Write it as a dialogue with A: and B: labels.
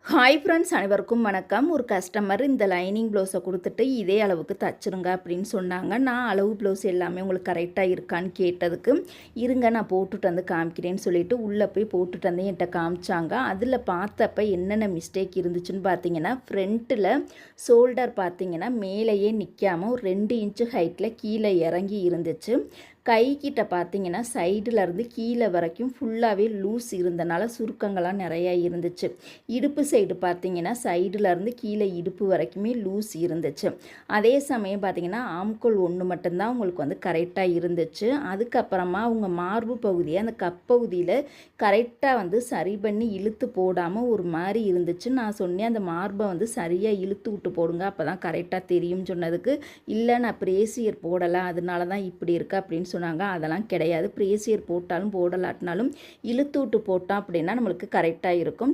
A: Hi friends, அனைவருக்கும் வணக்கம். ஒரு கஸ்டமர் இந்த லைனிங் ப்ளவுஸை கொடுத்துட்டு இதே அளவுக்கு தச்சுருங்க அப்படின்னு சொன்னாங்க. நான் அளவு ப்ளவுஸ் எல்லாமே உங்களுக்கு கரெக்டாக இருக்கான்னு கேட்டதுக்கு, இருங்க நான் போட்டுட்டு வந்து காமிக்கிறேன்னு சொல்லிட்டு உள்ளே போய் போட்டுட்டு வந்து என்கிட்ட காமிச்சாங்க. அதில் பார்த்தப்ப என்னென்ன மிஸ்டேக் இருந்துச்சுன்னு பார்த்தீங்கன்னா, ஃப்ரண்ட்டில் ஷோல்டர் பார்த்தீங்கன்னா மேலேயே நிற்காமல் ஒரு 2 இன்ச்சு ஹைட்டில் கீழே இறங்கி இருந்துச்சு. கைக்கிட்ட பார்த்தீங்கன்னா சைடுலேருந்து கீழே வரைக்கும் ஃபுல்லாகவே லூஸ் இருந்தனால சுருக்கங்கள்லாம் நிறையா இருந்துச்சு. இடுப்பு சைடு பார்த்தீங்கன்னா சைடுலேருந்து கீழே இடுப்பு வரைக்குமே லூஸ் இருந்துச்சு. அதே சமயம் பார்த்தீங்கன்னா ஆம்கோல் ஒன்று மட்டும்தான் உங்களுக்கு வந்து கரெக்டாக இருந்துச்சு. அதுக்கப்புறமா அவங்க மார்பு பகுதியை அந்த கப்பகுதியில் கரெக்டாக வந்து சரி பண்ணி இழுத்து போடாமல் ஒரு மாதிரி இருந்துச்சு. நான் சொன்னேன் அந்த மார்பை வந்து சரியாக இழுத்து விட்டு போடுங்க, அப்போ தான் கரெக்டாக தெரியும்னு சொன்னதுக்கு, இல்லை நான் பிரேசியர் போடலை அதனால தான் இப்படி இருக்குது அப்படின்னு சொன்னாங்க. அதெல்லாம் கிடையாது, பிரேசியர் போட்டாலும் போடலாட்டினாலும் இழுத்து விட்டு போட்டோம் அப்படின்னா நம்மளுக்கு கரெக்டாக இருக்கும்.